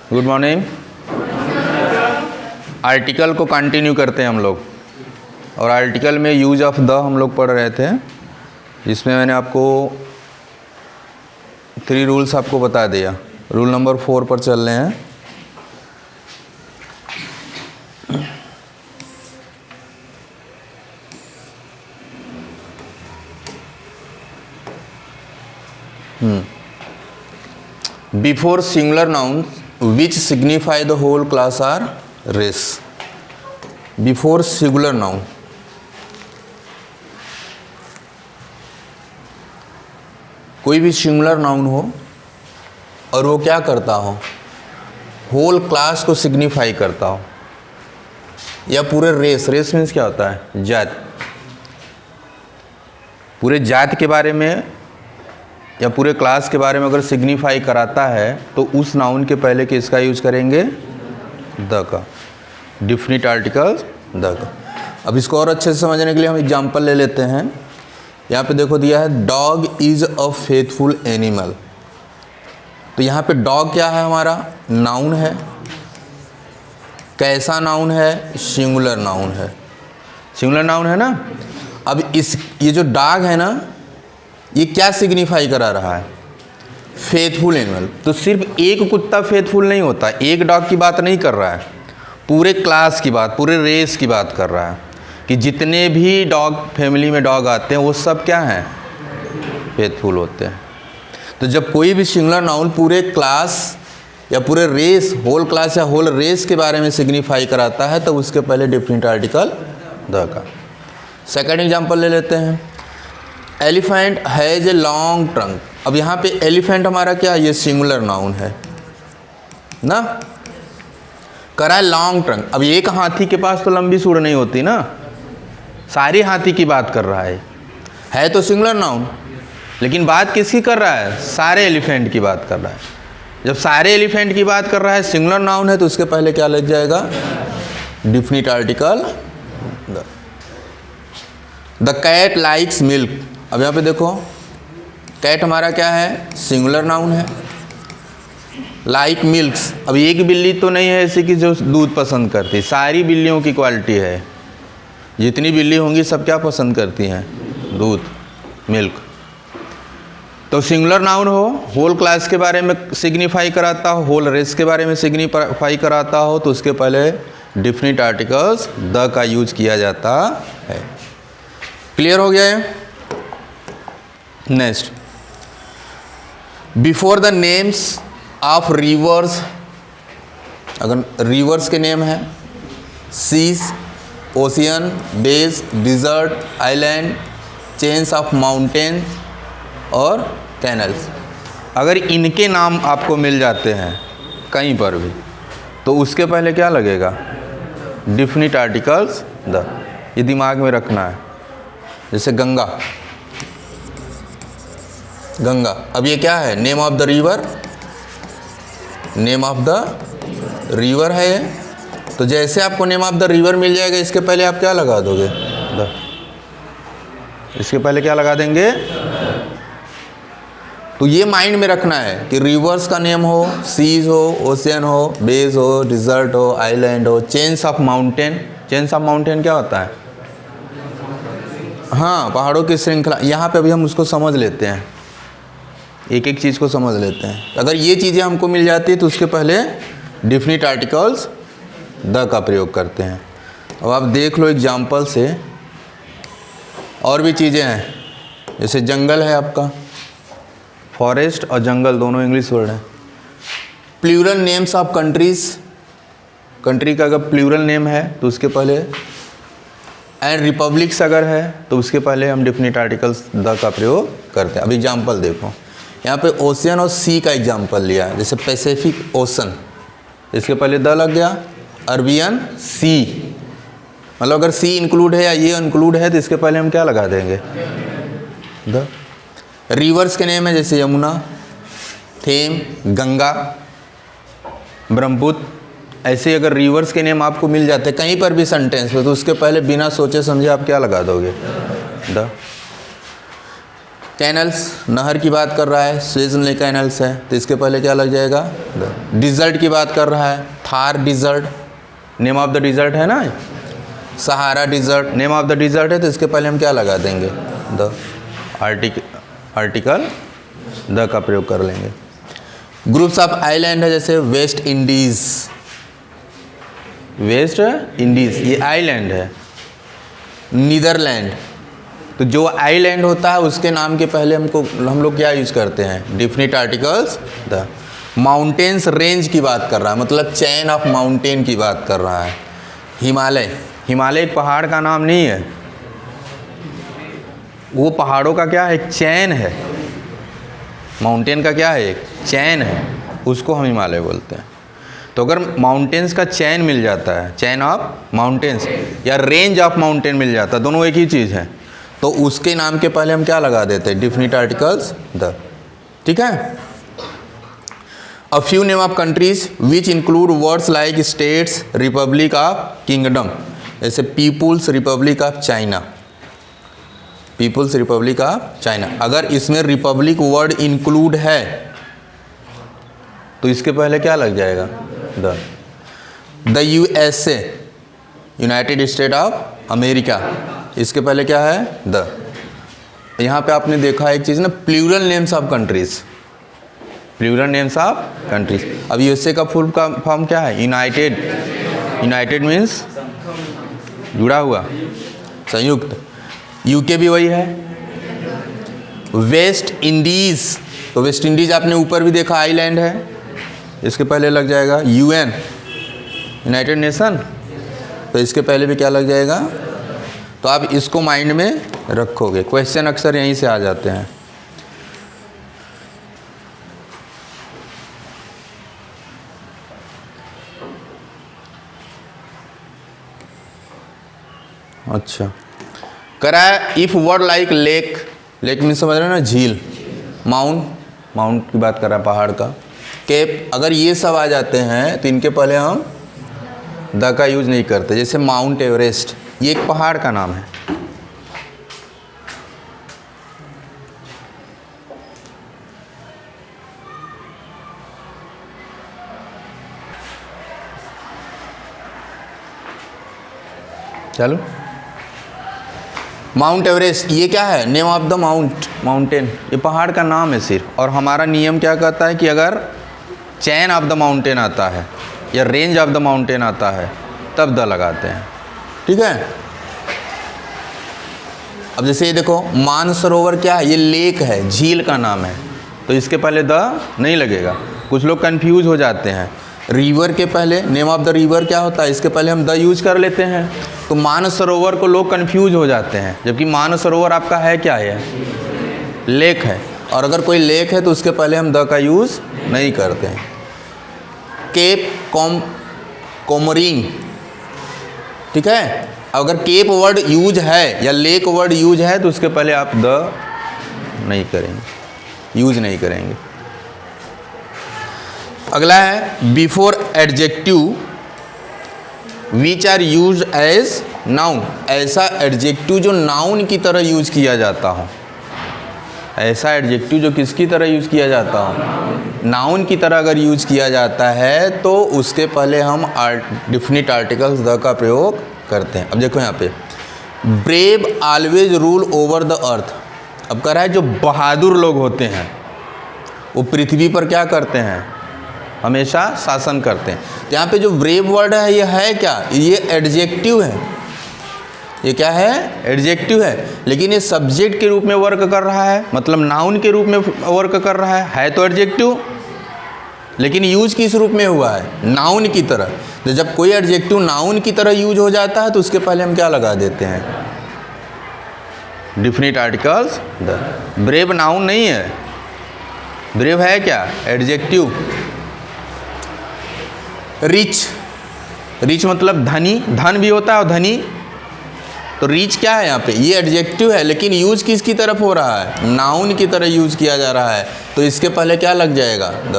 Good morning. Article को continue करते हैं हम लोग, और आर्टिकल में यूज ऑफ द हम लोग पढ़ रहे थे, जिसमें मैंने आपको 3 रूल्स आपको बता दिया। रूल नंबर 4 पर चल रहे हैं। Before singular nouns which signify the whole class are race. Before singular noun, कोई भी सिंगुलर नाउन हो और वो क्या करता हो, होल क्लास को सिग्निफाई करता हो, या पूरे रेस, रेस मीन्स क्या होता है, जात, पूरे जात के बारे में या पूरे क्लास के बारे में अगर सिग्निफाई कराता है तो उस नाउन के पहले किसका यूज करेंगे, द का, डिफिनिट आर्टिकल द का। अब इसको और अच्छे से समझने के लिए हम एग्जांपल ले लेते हैं। यहाँ पे देखो दिया है dog is a faithful animal. तो यहाँ पे डॉग क्या है, हमारा नाउन है। कैसा नाउन है, सिंगुलर नाउन है, सिंगुलर नाउन है ना। अब ये जो डॉग है ना, ये क्या सिग्निफाई करा रहा है, फेथफुल एनिमल। तो सिर्फ एक कुत्ता फेथफुल नहीं होता, एक डॉग की बात नहीं कर रहा है, पूरे क्लास की बात, पूरे रेस की बात कर रहा है कि जितने भी डॉग फैमिली में डॉग आते हैं वो सब क्या हैं, फेथफुल होते हैं। तो जब कोई भी सिंगुलर नाउन पूरे क्लास या पूरे रेस, होल क्लास या होल रेस के बारे में सिग्निफाई कराता है तो उसके पहले डिफरेंट आर्टिकल द का। सेकंड एग्जांपल ले लेते हैं। Elephant has a long trunk. अब यहाँ पे एलिफेंट हमारा क्या, ये सिंगुलर नाउन है ना, करा है लॉन्ग ट्रंक। अब एक हाथी के पास तो लंबी सूंड नहीं होती ना, सारी हाथी की बात कर रहा है तो सिंगुलर नाउन, लेकिन बात किसकी कर रहा है, सारे एलिफेंट की बात कर रहा है। जब सारे एलिफेंट की बात कर रहा है, सिंगुलर नाउन है, तो उसके पहले क्या लग जाएगा, definite article the cat likes milk. अब यहाँ पे देखो कैट हमारा क्या है, सिंगुलर नाउन है। लाइक मिल्क्स, अब एक बिल्ली तो नहीं है ऐसी कि जो दूध पसंद करती, सारी बिल्लियों की क्वालिटी है, जितनी बिल्ली होंगी सब क्या पसंद करती हैं, दूध, मिल्क। तो सिंगुलर नाउन हो, होल क्लास के बारे में सिग्निफाई कराता हो, होल रेस के बारे में सिग्निफाई कराता हो, तो उसके पहले डिफिनिट आर्टिकल्स द का यूज किया जाता है। क्लियर हो गया है। Next, before the names of rivers, अगर रिवर्स के नेम है, seas, ocean, bays, desert, island, chains of mountain और कैनल्स, अगर इनके नाम आपको मिल जाते हैं कहीं पर भी, तो उसके पहले क्या लगेगा, डिफिनिट आर्टिकल्स द। ये दिमाग में रखना है। जैसे गंगा, गंगा, अब ये क्या है, name of the river, name of the river है ये। तो जैसे आपको नेम ऑफ द रिवर मिल जाएगा, इसके पहले आप क्या लगा दोगे, द। इसके पहले क्या लगा देंगे। तो ये माइंड में रखना है कि रिवर्स का नेम हो, सीज हो, ओशियन हो, बेस हो, डिजर्ट हो, आइलैंड हो, chains of mountain. Chains of mountain क्या होता है, हाँ, पहाड़ों की श्रृंखला। यहाँ पे अभी हम उसको समझ लेते हैं, एक एक चीज़ को समझ लेते हैं। अगर ये चीज़ें हमको मिल जाती है तो उसके पहले डिफिनिट आर्टिकल्स द का प्रयोग करते हैं। अब आप देख लो एग्जाम्पल से, और भी चीज़ें हैं, जैसे जंगल है आपका, फॉरेस्ट और जंगल दोनों इंग्लिश वर्ड है। Plural names of countries, country का अगर प्लूरल नेम है तो उसके पहले, एंड रिपब्लिक्स अगर है तो उसके पहले हम डिफिनिट आर्टिकल्स द का प्रयोग करते हैं। अब एग्जाम्पल देखो, यहाँ पे ओशियन और सी का एग्जाम्पल लिया है। जैसे पैसिफिक ओशन, इसके पहले द लग गया। अरबियन सी, मतलब अगर सी इंक्लूड है या ये इंक्लूड है तो इसके पहले हम क्या लगा देंगे, द। रिवर्स के नेम है, जैसे यमुना, थेम, गंगा, ब्रह्मपुत्र। ऐसे अगर रिवर्स के नेम आपको मिल जाते हैं कहीं पर भी सेंटेंस में, तो उसके पहले बिना सोचे समझे आप क्या लगा दोगे, द। कैनल्स, नहर की बात कर रहा है, स्वेज कैनल्स है, तो इसके पहले क्या लग जाएगा? डिज़र्ट की बात कर रहा है, Thar desert, name of the desert है ना, Sahara desert name of the desert है, तो इसके पहले हम क्या लगा देंगे? द आर्टिकल द का प्रयोग कर लेंगे। ग्रुप्स ऑफ आइलैंड है, जैसे वेस्ट इंडीज़, वेस्ट इंडीज़ ये आइलैंड है। नीदरलैंड, तो जो आइलैंड होता है उसके नाम के पहले हम लोग क्या यूज करते हैं? Definite articles the. Mountains range की बात कर रहा है, मतलब चैन ऑफ माउंटेन की बात कर रहा है। हिमालय, हिमालय एक पहाड़ का नाम नहीं है, वो पहाड़ों का क्या है? एक चैन है। माउंटेन का क्या है? एक चैन है, उसको हम हिमालय बोलते हैं। तो अगर माउंटेन्स का चैन मिल जाता है, चैन ऑफ माउंटेन्स, या रेंज ऑफ माउंटेन मिल जाता है, दोनों एक ही चीज़ है, तो उसके नाम के पहले हम क्या लगा देते हैं? Definite articles the. ठीक है। A few name of countries which include words like states, republic of, kingdom, जैसे people's republic of China, people's republic of China. अगर इसमें रिपब्लिक वर्ड इंक्लूड है तो इसके पहले क्या लग जाएगा? The. The USA, United state of America, इसके पहले क्या है? द। यहाँ पे आपने देखा एक चीज़ ना, plural names of countries, plural names of countries. अब यूएसए का फुल का फॉर्म क्या है? यूनाइटेड, यूनाइटेड मीन्स जुड़ा हुआ, संयुक्त। यूके भी वही है। वेस्ट इंडीज़, तो वेस्ट इंडीज़ आपने ऊपर भी देखा आइलैंड है, इसके पहले लग जाएगा यूएन, यूनाइटेड नेशन, तो इसके पहले भी क्या लग जाएगा? तो आप इसको माइंड में रखोगे, क्वेश्चन अक्सर यहीं से आ जाते हैं। अच्छा, करा है if word like lake, lake में समझ रहे हो ना, झील। माउंट, माउंट की बात कर रहा है पहाड़ का। केप, अगर ये सब आ जाते हैं तो इनके पहले हम द का यूज नहीं करते। जैसे माउंट एवरेस्ट, ये एक पहाड़ का नाम है। चलो, माउंट एवरेस्ट ये क्या है? Name of the mount, mountain, ये पहाड़ का नाम है सिर्फ। और हमारा नियम क्या कहता है कि अगर चैन ऑफ द माउंटेन आता है या रेंज ऑफ द माउंटेन आता है तब द लगाते हैं। ठीक है। अब जैसे ये देखो, मानसरोवर क्या है? ये लेक है, झील का नाम है, तो इसके पहले द नहीं लगेगा। कुछ लोग कंफ्यूज हो जाते हैं, रिवर के पहले नेम ऑफ द रिवर क्या होता है, इसके पहले हम द यूज कर लेते हैं, तो मानसरोवर को लोग कंफ्यूज हो जाते हैं, जबकि मानसरोवर आपका है क्या है? लेक है। और अगर कोई लेक है तो उसके पहले हम द का यूज़ नहीं करते हैं। केप कोमोरिन, ठीक है। अगर केप वर्ड यूज है या लेक वर्ड यूज है तो उसके पहले आप द नहीं करेंगे, यूज नहीं करेंगे। अगला है before adjective which are use as noun, ऐसा एडजेक्टिव जो नाउन की तरह यूज किया जाता हो, ऐसा एडजेक्टिव जो किसकी तरह यूज किया जाता हो? नाउन की तरह अगर यूज किया जाता है तो उसके पहले हम डिफिनिट आर्टिकल्स द का प्रयोग करते हैं। अब देखो यहाँ पे, brave always rule over the earth. अब कह रहा है जो बहादुर लोग होते हैं वो पृथ्वी पर क्या करते हैं? हमेशा शासन करते हैं। तो यहाँ पे जो ब्रेव वर्ड है ये है क्या? ये एडजेक्टिव है। ये क्या है? एडजेक्टिव है, लेकिन ये सब्जेक्ट के रूप में वर्क कर रहा है, मतलब नाउन के रूप में वर्क कर रहा है तो एडजेक्टिव, लेकिन यूज किस रूप में हुआ है? नाउन की तरह। तो जब कोई एडजेक्टिव नाउन की तरह यूज हो जाता है तो उसके पहले हम क्या लगा देते हैं? Definite articles the. Brave noun नहीं है, ब्रेव है क्या? एडजेक्टिव। रिच, रिच मतलब धनी, धन भी होता है और धनी, तो रिच क्या है यहाँ पे? ये एडजेक्टिव है, लेकिन यूज किसकी तरफ हो रहा है? नाउन की तरह यूज किया जा रहा है, तो इसके पहले क्या लग जाएगा? द।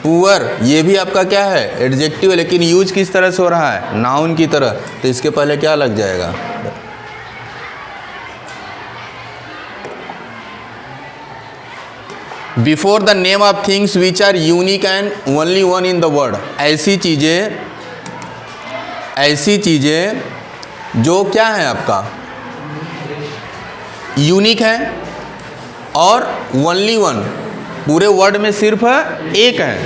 पुअर, ये भी आपका क्या है? एडजेक्टिव है, लेकिन यूज किस तरह से हो रहा है? नाउन की तरह, तो इसके पहले क्या लग जाएगा? Before the name of things which are unique and only one in the world, ऐसी चीज़ें जो क्या है आपका यूनिक है और ओनली वन, पूरे वर्ल्ड में सिर्फ एक है,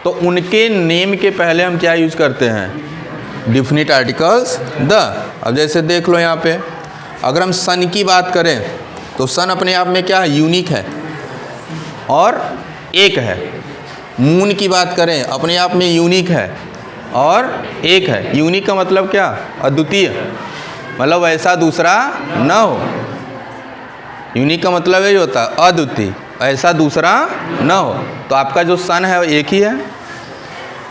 तो उनके नेम के पहले हम क्या यूज करते हैं, डिफिनिट आर्टिकल्स द। अब जैसे देख लो यहाँ पे, अगर हम सन की बात करें तो सन अपने आप में क्या है, यूनिक है और एक है। मून की बात करें अपने आप में यूनिक है और एक है। यूनिक का मतलब क्या, अद्वितीय, मतलब ऐसा दूसरा न हो। यूनिक का मतलब यही होता है अद्वितीय, ऐसा दूसरा न हो। तो आपका जो सन है वो एक ही है।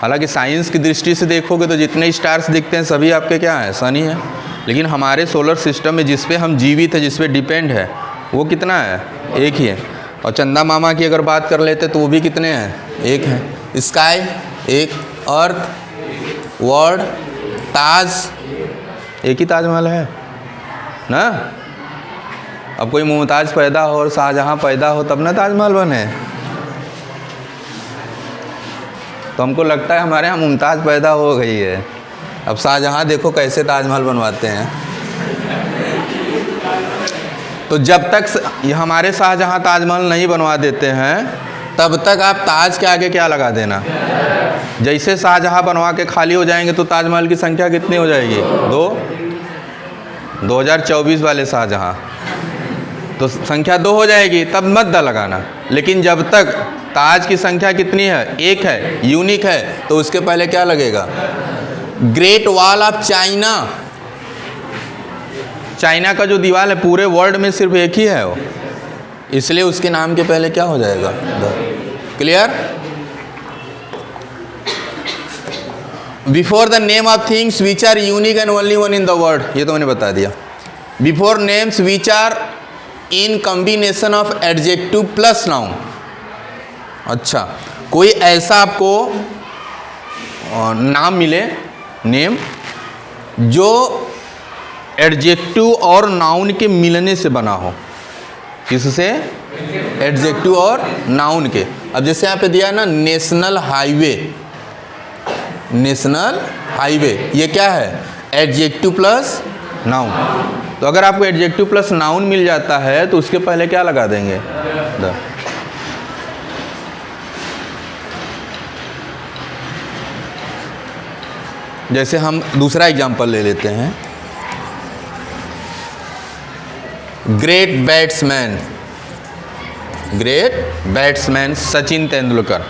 हालांकि साइंस की दृष्टि से देखोगे तो जितने स्टार्स दिखते हैं सभी आपके क्या हैं, सन ही है। लेकिन हमारे सोलर सिस्टम में जिस पे हम जीवित है, जिस पे डिपेंड है, वो कितना है, एक ही है। और चंदा मामा की अगर बात कर लेते तो वो भी कितने हैं, एक है। स्काई एक, अर्थ, वर्ल्ड, ताज, एक ही ताजमहल है ना। अब कोई मुमताज़ पैदा हो और शाहजहाँ पैदा हो तब ना ताजमहल बने। तो हमको लगता है हमारे यहाँ मुमताज़ पैदा हो गई है, अब शाहजहाँ देखो कैसे ताजमहल बनवाते हैं। तो जब तक हमारे शाहजहाँ ताजमहल नहीं बनवा देते हैं तब तक आप ताज के आगे क्या लगा देना। जैसे शाहजहाँ बनवा के खाली हो जाएंगे तो ताजमहल की संख्या कितनी हो जाएगी, 2024 वाले शाहजहाँ, तो संख्या 2 हो जाएगी, तब मत द लगाना। लेकिन जब तक ताज की संख्या कितनी है, एक है, यूनिक है, तो उसके पहले क्या लगेगा, great wall of China. China का जो दीवार है पूरे वर्ल्ड में सिर्फ एक ही है वो, इसलिए उसके नाम के पहले क्या हो जाएगा, clear. Before the name of things which are unique and only one in the world, ये तो मैंने बता दिया। Before names which are in combination of adjective plus noun. अच्छा, कोई ऐसा आपको नाम मिले, नेम, जो एडजेक्टिव और नाउन के मिलने से बना हो। किससे, एडजेक्टिव और नाउन के। अब जैसे यहाँ पे दिया है ना, नेशनल हाईवे, नेशनल हाईवे, ये क्या है, एडजेक्टिव प्लस नाउन। तो अगर आपको एडजेक्टिव प्लस नाउन मिल जाता है तो उसके पहले क्या लगा देंगे, द। जैसे हम दूसरा एग्जांपल ले लेते हैं, ग्रेट बैट्समैन सचिन तेंदुलकर।